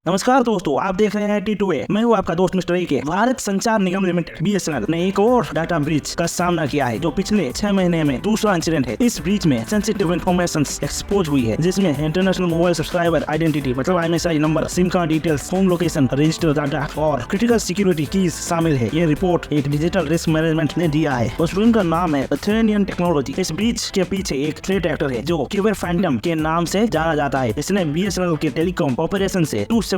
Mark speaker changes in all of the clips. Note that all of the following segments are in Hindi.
Speaker 1: नमस्कार दोस्तों, आप देख रहे हैं T2A। मैं हूं आपका दोस्त मिस्टर के। भारत संचार निगम लिमिटेड BSNL ने एक और डाटा ब्रीच का सामना किया है, जो पिछले 6 महीने में दूसरा इंसिडेंट है। इस ब्रीच में सेंसिटिव इन्फॉर्मेशन एक्सपोज हुई है, जिसमें इंटरनेशनल मोबाइल सब्सक्राइबर आइडेंटिटी मतलब IMSI number, SIM card details, home location, register data और क्रिटिकल सिक्योरिटी कीज शामिल है। ये रिपोर्ट एक डिजिटल रिस्क मैनेजमेंट ने दिया है। उस फिल्म का नाम है अथेनियन टेक्नोलॉजी। इस ब्रीच के पीछे एक थ्रेट एक्टर है जो क्यूबर फैंटम के नाम से जाना जाता है। इसने BSNL के टेलीकॉम ऑपरेशन से 278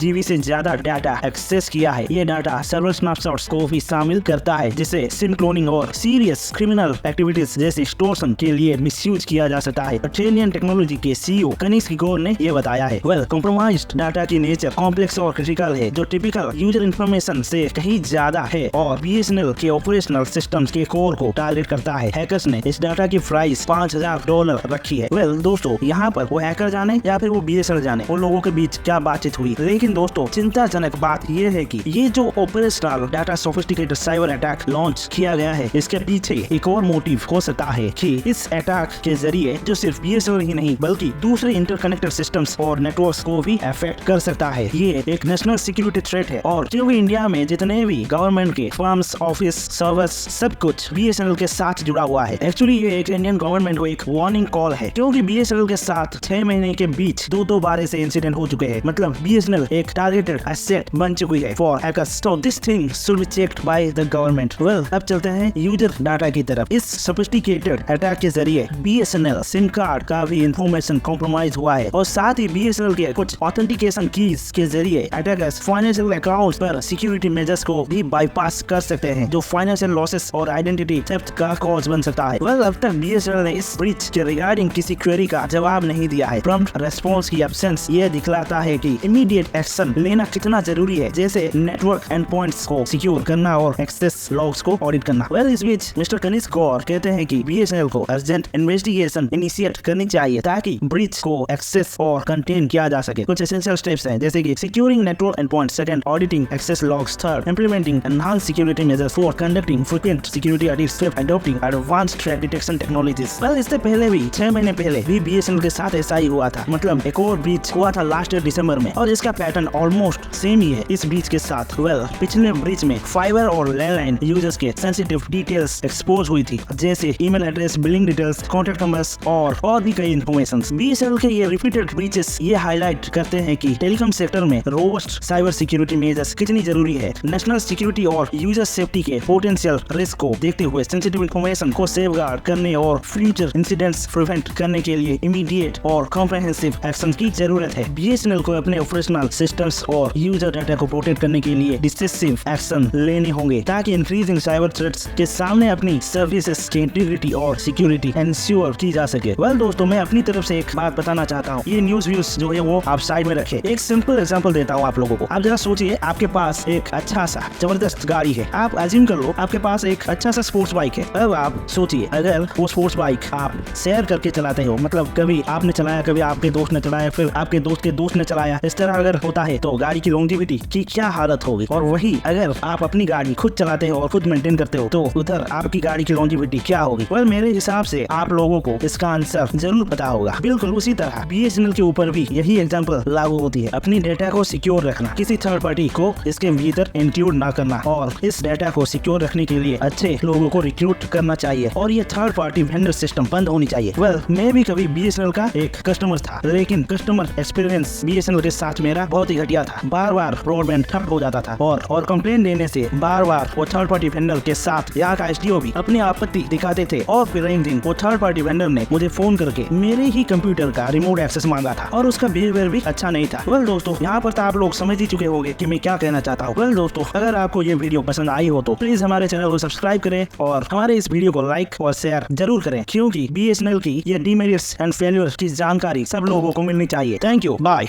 Speaker 1: GB से ज्यादा डाटा एक्सेस किया है। ये डाटा सर्वर स्नैपशॉट्स को भी शामिल करता है, जिसे सिम क्लोनिंग और सीरियस क्रिमिनल एक्टिविटीज जैसे एक्सटॉर्शन के लिए मिसयूज किया जा सकता है। अथेनियन टेक्नोलॉजी के CEO कनिष्क गौर ने ये बताया है। कॉम्प्रोमाइज्ड डाटा की नेचर कॉम्प्लेक्स और क्रिटिकल है, जो टिपिकल यूजर इन्फॉर्मेशन से कहीं ज्यादा है और BSNL के ऑपरेशनल सिस्टम्स के कोर को टारगेट करता है। हैकर्स ने इस डाटा की प्राइस $5000 रखी है। दोस्तों, यहाँ पर वो हैकर जाने या फिर वो BSNL जाने, उन लोगों के बीच क्या बातचीत हुई। लेकिन दोस्तों, चिंताजनक बात यह है कि ये जो operational data sophisticated cyber attack launch किया गया है, इसके पीछे एक और मोटिव हो सकता है कि इस अटैक के जरिए जो सिर्फ BSNL ही नहीं बल्कि दूसरे इंटरकनेक्टेड सिस्टम्स और नेटवर्क्स को भी अफेक्ट कर सकता है। ये एक नेशनल सिक्योरिटी थ्रेट है और क्योंकि इंडिया में जितने भी गवर्नमेंट के फर्म्स, ऑफिस, सर्वर्स, सब कुछ BSNL के साथ जुड़ा हुआ है। एक्चुअली ये एक इंडियन गवर्नमेंट को एक वार्निंग कॉल है, क्योंकि BSNL के साथ 6 महीने के बीच दो बार ऐसे इंसिडेंट हो चुके हैं। मतलब BSNL एक टारगेटेड एसेट बन चुकी है for hackers. So this thing should be checked by the government. अब चलते हैं यूजर डाटा की तरफ। इस सोफिस्टिकेटेड अटैक के जरिए BSNL सिम कार्ड का भी इंफॉर्मेशन कॉम्प्रोमाइज हुआ है और साथ ही BSNL के कुछ ऑथेंटिकेशन कीज के जरिए अटैकर्स फाइनेंशियल अकाउंट्स पर सिक्योरिटी मेजर्स को भी बाईपास कर सकते हैं, जो फाइनेंशियल लॉसेस और आइडेंटिटी थेफ्ट का कॉज बन सकता है। अब तक BSNL ने इस ब्रीच के रिगार्डिंग किसी क्वेरी का जवाब नहीं दिया है। प्रॉम्प्ट रेस्पॉन्स की एब्सेंस ये दिखलाता है कि इमीडिएट एक्शन लेना कितना जरूरी है, जैसे नेटवर्क एंड पॉइंट्स को सिक्योर करना और एक्सेस लॉग्स को ऑडिट करना। इस बीच मिस्टर कनिष्क गौर कहते हैं कि BSNL को अर्जेंट इन्वेस्टिगेशन इनिशिएट करनी चाहिए ताकि ब्रीच को एक्सेस और कंटेन किया जा सके। कुछ एसेंशियल स्टेप्स हैं, जैसे कि securing network endpoints, second auditing access logs, third implementing enhanced security measures, fourth conducting frequent security audits, fifth adopting advanced threat detection technologies. इससे पहले भी 6 महीने पहले भी BSNL के साथ ऐसा ही हुआ था। मतलब एक और ब्रीच हुआ था लास्ट ईयर दिसंबर में और इसका पैटर्न ऑलमोस्ट सेम ही है इस ब्रीच के साथ। पिछले ब्रीच में फाइबर और लैंडलाइन यूजर्स के सेंसिटिव डिटेल्स एक्सपोज हुई थी, जैसे email address, billing details, contact numbers और भी कई इन्फॉर्मेशन। BSNL के ये रिपीटेड ब्रीचेस ये हाईलाइट करते हैं कि टेलीकॉम सेक्टर में रोबस्ट साइबर सिक्योरिटी मेजर्स कितनी जरूरी है। नेशनल सिक्योरिटी और यूजर सेफ्टी के पोटेंशियल रिस्क को देखते हुए सेंसिटिव इन्फॉर्मेशन को सेफगार्ड करने और फ्यूचर इंसिडेंट्स प्रिवेंट करने के लिए इमीडिएट और कॉम्प्रिहेंसिव एक्शन की जरूरत है। BSNL को अपने ऑपरेशनल सिस्टम्स और यूजर डाटा को प्रोटेक्ट करने के लिए डिसिसिव एक्शन लेने होंगे, ताकि इंक्रीजिंग साइबर थ्रेट्स के सामने अपनी सर्विसेज की इंटीग्रिटी और सिक्योरिटी इंश्योर की जा सके। दोस्तों, मैं अपनी तरफ से एक बात बताना चाहता हूँ। ये न्यूज व्यूज जो है वो आप साइड में रखें। एक सिंपल एग्जांपल देता हूँ आप लोगों को। आप जरा सोचिए, आपके पास एक अच्छा सा जबरदस्त गाड़ी है। आप अज्यूम कर लो आपके पास एक अच्छा सा स्पोर्ट्स बाइक है। अब आप सोचिए, अगर वो स्पोर्ट्स बाइक आप शेयर करके चलाते हो, मतलब कभी आपने चलाया, कभी आपके दोस्त ने चलाया, फिर आपके दोस्त के दोस्त ने चलाया, इस तरह अगर होता है तो गाड़ी की लॉन्जेविटी की क्या हालत होगी। और वही अगर आप अपनी गाड़ी खुद चलाते हो और खुद मेंटेन करते हो, तो उधर आपकी गाड़ी की लॉन्जेविटी क्या होगी। मेरे हिसाब से आप लोगों को इसका आंसर जरूर पता होगा। बिल्कुल उसी तरह BSNL के ऊपर भी यही एग्जांपल लागू होती है। अपनी डेटा को सिक्योर रखना, किसी थर्ड पार्टी को इसके भीतर इंक्लूड ना करना और इस डेटा को सिक्योर रखने के लिए अच्छे लोगों को रिक्रूट करना चाहिए और ये थर्ड पार्टी वेंडर सिस्टम बंद होनी चाहिए। मैं भी कभी BSNL का एक कस्टमर था, लेकिन कस्टमर एक्सपीरियंस BSNL के साथ मेरा बहुत ही घटिया था। बार ब्रॉडबैंड ठप हो जाता था और कंप्लेन देने से बार वो थर्ड पार्टी वेंडर के साथ यहाँ का SDO भी अपनी आपत्ति दिखाते थे और फिर एक दिन वो थर्ड पार्टी वेंडर ने मुझे फोन करके मेरे ही कंप्यूटर का रिमोट एक्सेस मांगा था और उसका बिहेवियर भी अच्छा नहीं था। दोस्तों, यहाँ पर तो आप लोग समझ ही चुके होंगे कि मैं क्या कहना चाहता हूँ। दोस्तों, अगर आपको ये वीडियो पसंद आई हो तो प्लीज हमारे चैनल को सब्सक्राइब करें और हमारे इस वीडियो को लाइक और शेयर जरूर करें, क्योंकि BSNL की ये डीमेरिट्स एंड फेल्यूर्स की जानकारी सब लोगों को मिलनी चाहिए। Thank you, bye.